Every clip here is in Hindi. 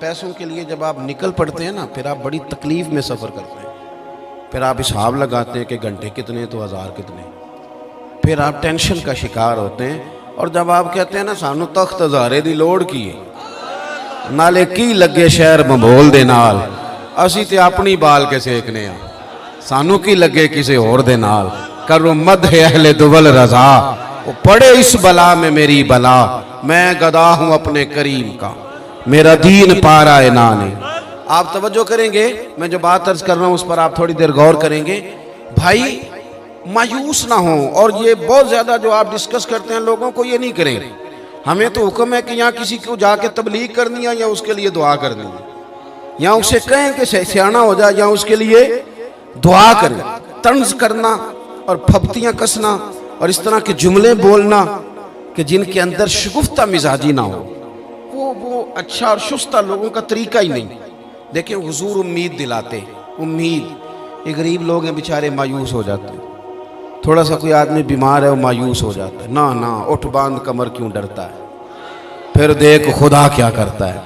पैसों के लिए जब आप निकल पड़ते हैं ना, फिर आप बड़ी तकलीफ में सफ़र करते हैं। फिर आप हिसाब लगाते हैं कि घंटे कितने तो हज़ार कितने, फिर आप टेंशन का शिकार होते हैं। और जब आप कहते हैं ना सानू तख्त हज़ारे दी लोड़ की है नाले की लगे शहर मबोल दे नाल, असी ते अपनी बाल के सेकने आ, सानू की लगे किसी और दे नाल। करो मद है अहले दुवल रजा, वो पड़े इस बला में मेरी बला, मैं गदा हूं अपने करीम का, मेरा दीन पारा है नाने। आप तवज्जो करेंगे, मैं जो बात अर्ज कर रहा हूं उस पर आप थोड़ी देर गौर करेंगे। भाई मायूस ना हो, और ये बहुत ज्यादा जो आप डिस्कस करते हैं लोगों को ये नहीं करें। हमें तो हुक्म है कि यहाँ किसी को जाके तबलीग करनी है या उसके लिए दुआ करनी है, या उसे कहें कि सियाना हो जाए या उसके लिए दुआ करें। तंज करना और फब्तियां कसना और इस तरह के जुमले बोलना कि जिनके अंदर शगुफ्ता मिजाजी ना हो, वो अच्छा और शुस्ता लोगों का तरीका ही नहीं। देखिए हुजूर उम्मीद दिलाते, उम्मीद। ये गरीब लोग हैं बेचारे, मायूस हो जाते हैं। थोड़ा सा कोई आदमी बीमार है वो मायूस हो जाता है, ना ना उठ बांध कमर क्यों डरता है, फिर देख खुदा क्या करता है।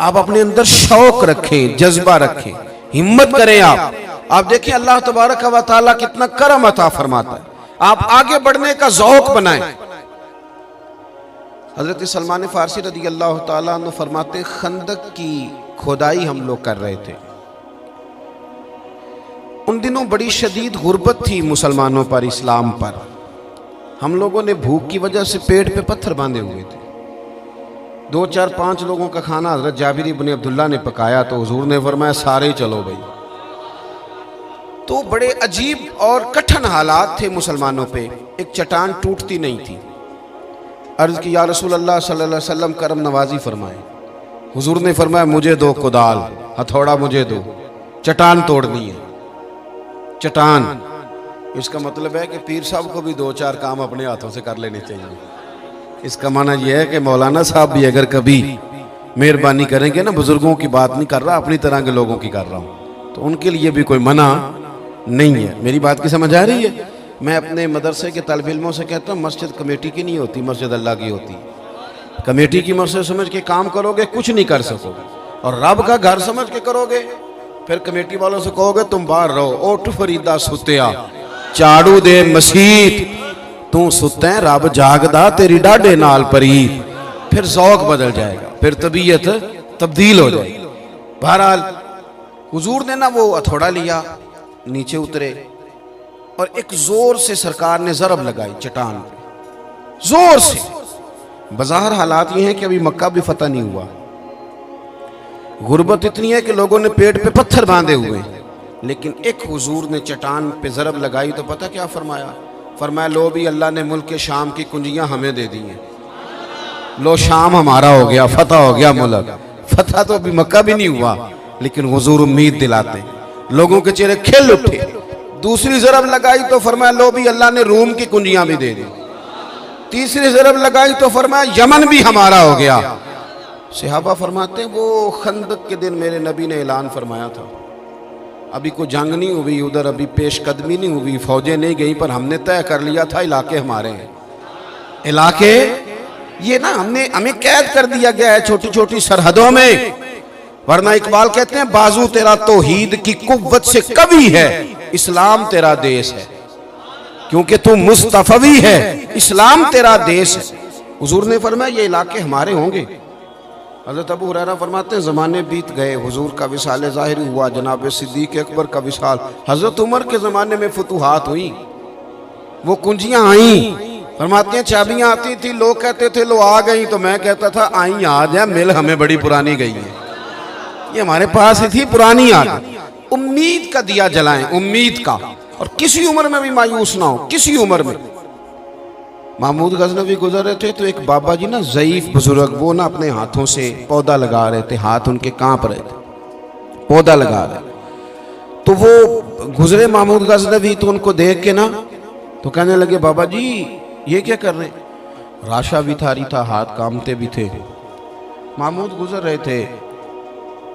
आप अपने अंदर शौक रखें, जज्बा रखें, हिम्मत करें। आप देखिए अल्लाह तबारक व तआला कितना करम अता फरमाता है। आप आगे बढ़ने का ज़ौक़ बनाएं। हजरत सलमान फारसी रज़ी अल्लाह तआला अन्हु फरमाते, खंदक की खुदाई हम लोग कर रहे थे। उन दिनों बड़ी शदीद गुर्बत थी मुसलमानों पर, इस्लाम पर। हम लोगों ने भूख की वजह से पेट पे पत्थर बांधे हुए थे। 2 4 5 लोगों का खाना हजरत जाबिर इब्न अब्दुल्ला ने पकाया तो हुजूर ने फरमाया सारे ही चलो भाई। तो बड़े अजीब और कठिन हालात थे मुसलमानों पे। एक चट्टान टूटती नहीं थी। अर्ज की या रसूल अल्लाह सल्लल्लाहु अलैहि वसल्लम करम नवाजी फरमाए। हुजूर ने फरमाया मुझे दो कुदाल, हथौड़ा मुझे दो, चट्टान तोड़नी है। चट्टान, इसका मतलब है कि पीर साहब को भी 2 4 काम अपने हाथों से कर लेने चाहिए। इसका माना यह है कि मौलाना साहब भी अगर कभी मेहरबानी करेंगे ना, बुजुर्गों की बात नहीं कर रहा, अपनी तरह के लोगों की कर रहा हूँ, तो उनके लिए भी कोई मना नहीं है। मेरी बात की समझ आ रही है? मैं अपने मदरसे के तालिब इल्मों से कहता हूँ, मस्जिद कमेटी की नहीं होती, मस्जिद अल्लाह की होती। कमेटी की मस्जिद समझ के काम करोगे कुछ नहीं कर सकोगे, और रब का घर समझ के करोगे फिर कमेटी वालों से कहोगे तुम बाहर रहो, ओठ फरीदा सुतिया झाड़ू दे मसीत, तू सुते रब जागदा तेरी डाडे नाल परी। फिर ज़ौक़ बदल जाएगा, फिर तबीयत तब्दील हो जाएगी। बहरहाल हुजूर ने ना वो हथौड़ा लिया, नीचे उतरे और एक जोर से सरकार ने ज़रब लगाई चट्टान पे, जोर से। बाजार हालात ये हैं कि अभी मक्का भी फतह नहीं हुआ, गुर्बत इतनी है कि लोगों ने पेट पे पत्थर बांधे हुए हैं, लेकिन एक हुजूर ने चट्टान पे ज़रब लगाई तो पता क्या फरमाया? फरमाया लो भी अल्लाह ने मुल्क के शाम की कुंजियां हमें दे दी हैं, लो शाम हमारा हो गया, फतह हो गया मुल्क। फतह तो अभी मक्का भी नहीं हुआ, लेकिन हुजूर उम्मीद दिलाते, लोगों के चेहरे खिल उठे। दूसरी ज़रब लगाई तो फरमाया लो भी अल्लाह ने रूम की कुंजियां भी दे दी। तीसरी ज़रब लगाई तो फरमाया यमन भी हमारा हो गया। सहाबा फरमाते वो खंदक के दिन मेरे नबी ने ऐलान फरमाया था, अभी कोई जंग नहीं हुई उधर, अभी पेशकदमी नहीं हुई, फौजें नहीं गई, पर हमने तय कर लिया था इलाके हमारे हैं। इलाके ये ना हमें कैद कर दिया गया है छोटी छोटी सरहदों में, वरना इकबाल कहते हैं बाजू तेरा तौहीद की कुव्वत से कवी है, इस्लाम तेरा देश है, क्योंकि तू मुस्तफवी है, इस्लाम तेरा देश है। हुजूर ने फरमाया ये इलाके हमारे होंगे। हज़रत अबू हुरैरा फरमाते हैं ज़माने बीत गए, हुजूर का विसाल ज़ाहिर हुआ, जनाब सिद्दीक़ अकबर का विसाल, हज़रत उमर के ज़माने में फतूहात हुई, वो कुंजियाँ आईं। फरमाते हैं चाबियाँ आती थी, लोग कहते थे लो आ गई, तो मैं कहता था आई आ जाए, मिल हमें बड़ी पुरानी गई है, ये हमारे पास ही थी, पुरानी आ गई। उम्मीद का दिया जलाएं, उम्मीद का, और किसी उम्र में भी मायूस ना हो, किसी उम्र में। महमूद गजनवी गुजर रहे थे तो एक बाबा जी ना ज़ईफ बुजुर्ग, वो ना अपने हाथों से पौधा लगा रहे थे, हाथ उनके कांप रहे थे, पौधा लगा रहे। तो वो गुजरे महमूद गजनवी, तो उनको देख के ना तो कहने लगे बाबा जी ये क्या कर रहे हैं? राशा भी थारी था, हाथ कामते भी थे। महमूद गुजर रहे थे,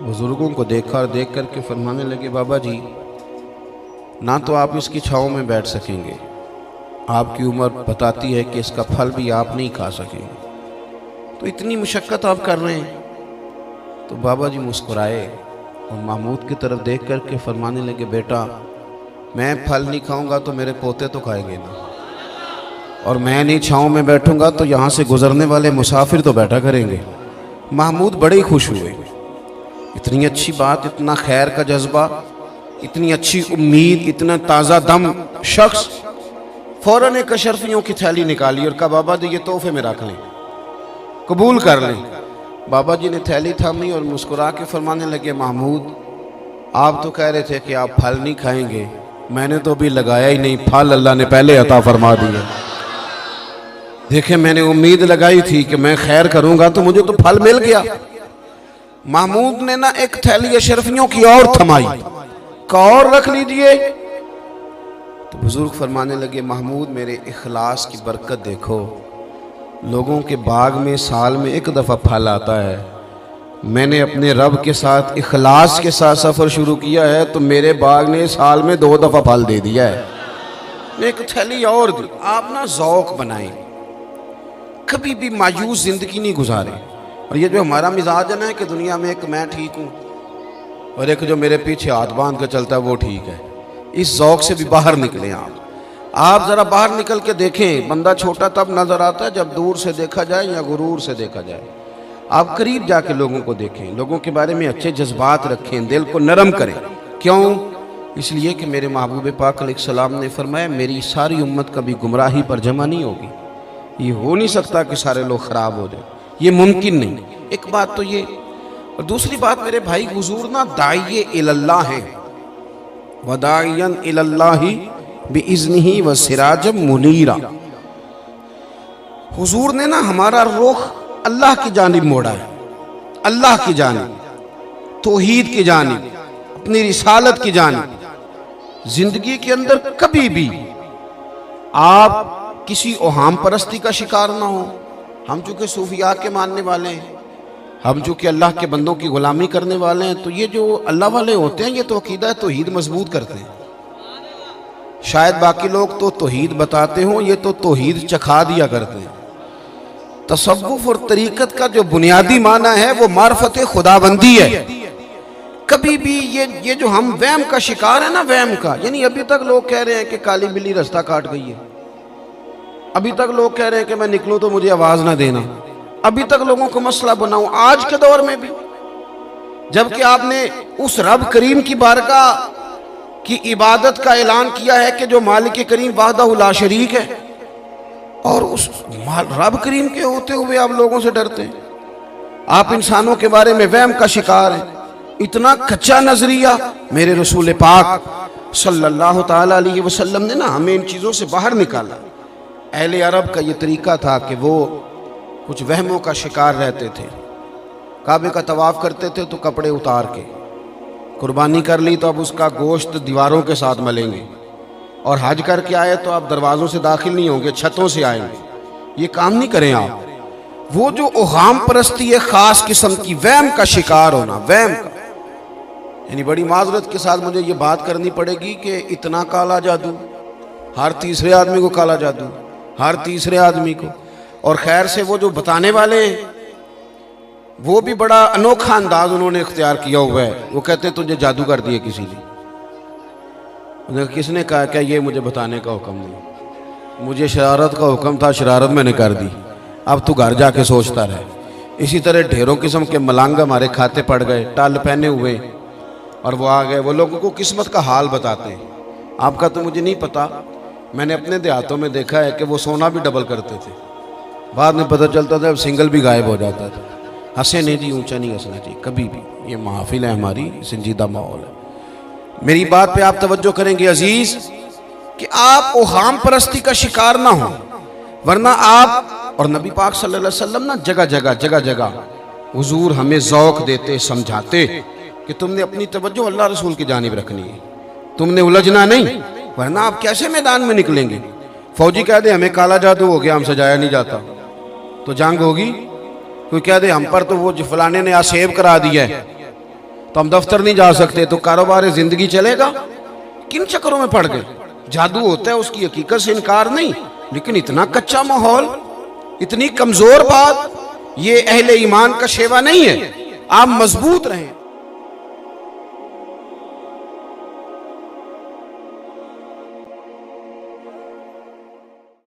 बुजुर्गों को देखा और देख करके फरमाने लगे बाबा जी ना तो आप इसकी छाँव में बैठ सकेंगे, आपकी उम्र बताती है कि इसका फल भी आप नहीं खा सकेंगे, तो इतनी मुशक्क़त आप कर रहे हैं, तो बाबा जी मुस्कुराए और महमूद की तरफ देख करके फरमाने लगे, बेटा मैं फल नहीं खाऊंगा तो मेरे पोते तो खाएंगे ना, और मैं नहीं छाँव में बैठूंगा तो यहाँ से गुजरने वाले मुसाफिर तो बैठा करेंगे। महमूद बड़े ही खुश हुए। इतनी अच्छी बात, इतना खैर का जज्बा, इतनी अच्छी उम्मीद, इतना ताज़ा दम शख्स फौरन एक अशरफियों की थैली निकाली और कहा, बाबा जी ये तोहफे में रख लें, कबूल कर लें। बाबा जी ने थैली थामी और मुस्कुरा के फरमाने लगे, महमूद आप तो कह रहे थे कि आप फल नहीं खाएंगे, मैंने तो अभी लगाया ही नहीं, फल अल्लाह ने पहले अता फरमा दिया। देखे मैंने उम्मीद लगाई थी कि मैं खैर करूंगा तो मुझे तो फल मिल गया। महमूद ने ना एक थैली अशरफियों की और थमाई, का और रख लीजिए। तो बुजुर्ग फरमाने लगे, महमूद मेरे इखलास की बरकत देखो, लोगों के बाग में साल में एक दफ़ा फल आता है, मैंने अपने रब के साथ इखलास के साथ सफ़र शुरू किया है तो मेरे बाग ने साल में 2 दफ़ा फल दे दिया है। मैं एक थैली और दी। आप ना ज़ौक़ बनाएं, कभी भी मायूस ज़िंदगी नहीं गुजारें। और ये जो हमारा मिजाज है ना कि दुनिया में एक मैं ठीक हूँ और एक जो मेरे पीछे हाथ बांध कर चलता है वो ठीक है, इस ज़ौक़ से भी बाहर निकलें। आप ज़रा बाहर निकल के देखें, बंदा छोटा तब नज़र आता है जब दूर से देखा जाए या गुरूर से देखा जाए। आप करीब जाके लोगों को देखें, लोगों के बारे में अच्छे जज्बात रखें, दिल को नरम करें। क्यों? इसलिए कि मेरे महबूब पाक अलैहिस्सलाम ने फरमाया, मेरी सारी उम्मत कभी गुमराही पर जमा नहीं होगी। ये हो नहीं सकता कि सारे लोग ख़राब हो जाए, ये मुमकिन नहीं। एक बात तो ये, और दूसरी बात मेरे भाई, हुजूर ना दाइये इलल्लाह हैं, वदाइयन इलल्लाहि बिइज़्निही व सिराजम मुनीरा। हुजूर ने ना हमारा रुख अल्लाह की जानिब मोड़ा है, अल्लाह की जानिब, तौहीद की जानिब, अपनी रिसालत की जानिब। जिंदगी के अंदर कभी भी आप किसी ओहाम परस्ती का शिकार ना हो। हम चूँकि सूफिया के मानने वाले हैं, हम चूँकि अल्लाह के बंदों की गुलामी करने वाले हैं, तो ये जो अल्लाह वाले होते हैं ये तो अकीदा तौहीद मजबूत करते हैं। शायद बाकी लोग तो तौहीद बताते हों, ये तो तौहीद चखा दिया करते हैं। तसव्वुफ और तरीकत का जो बुनियादी माना है वो मार्फत खुदाबंदी है। कभी भी ये जो हम वहम का शिकार है ना, वहम का, यानी अभी तक लोग कह रहे हैं कि काली बिल्ली रास्ता काट गई है, अभी तक लोग कह रहे हैं कि मैं निकलूं तो मुझे आवाज ना देना, अभी तक लोगों को मसला बनाऊं, आज के दौर में भी, जबकि आपने उस रब करीम की बारगाह की इबादत का ऐलान किया है कि जो मालिक करीम वाहदहु ला शरीक है, और उस रब करीम के होते हुए आप लोगों से डरते हैं। आप इंसानों के बारे में वहम का शिकार हैं। इतना कच्चा नजरिया मेरे रसूल पाक सल्लल्लाहु ताला अलैहि वसल्लम ने ना हमें इन चीज़ों से बाहर निकाला। अहले अरब का ये तरीका था कि वो कुछ वहमों का शिकार रहते थे। काबे का तवाफ़ करते थे तो कपड़े उतार के, कुर्बानी कर ली तो अब उसका गोश्त दीवारों के साथ मलेंगे, और हज करके आए तो आप दरवाज़ों से दाखिल नहीं होंगे, छतों से आएंगे। ये काम नहीं करें आप। वो जो ओहाम परस्ती है, ख़ास किस्म की वहम का शिकार होना, वहम का, यानी बड़ी माजरत के साथ मुझे ये बात करनी पड़ेगी कि इतना काला जादू, हर तीसरे आदमी को काला जादू, हर तीसरे आदमी को। और खैर से वो जो बताने वाले हैं वो भी बड़ा अनोखा अंदाज उन्होंने इख्तियार किया हुआ है। वो कहते तुझे जादू कर दिए किसी ने। उन्हें किसने कहा? क्या ये मुझे बताने का हुक्म नहीं, मुझे शरारत का हुक्म था, शरारत मैंने कर दी, अब तू घर जाके सोचता रहे। इसी तरह ढेरों किस्म के मलंग हमारे खाते पड़ गए, टल पहने हुए, और वो आ गए। वो लोगों को किस्मत का हाल बताते हैं। आपका तो मुझे नहीं पता, मैंने अपने देहातों में देखा है कि वो सोना भी डबल करते थे, बाद में पता चलता था अब सिंगल भी गायब हो जाता था। हंसे नहीं जी, ऊंचा नहीं हंसना चाहिए कभी भी, ये महफिल है हमारी, संजीदा माहौल है। मेरी बात पे आप तवज्जो करेंगे अजीज, कि आप ओहाम परस्ती का शिकार ना हो, वरना आप और नबी पाक सल्लल्लाहु अलैहि वसल्लम ना जगह जगह हुजूर हमें ज़ौक़ देते, समझाते कि तुमने अपनी तवज्जो अल्लाह रसूल की जानिब रखनी है, तुमने उलझना नहीं, वरना आप कैसे मैदान में निकलेंगे। फौजी कह दे हमें काला जादू हो गया, हमसे जाया नहीं जाता, तो जंग होगी। कोई कह दे हम पर तो वो फलाने ने आज सेव करा दिया है तो हम दफ्तर नहीं जा सकते, तो कारोबार जिंदगी चलेगा। किन चक्करों में पड़ गए। जादू होता है, उसकी हकीकत से इनकार नहीं, लेकिन इतना कच्चा माहौल, इतनी कमजोर बात, ये अहले ईमान का शेवा नहीं है। आप मजबूत रहें।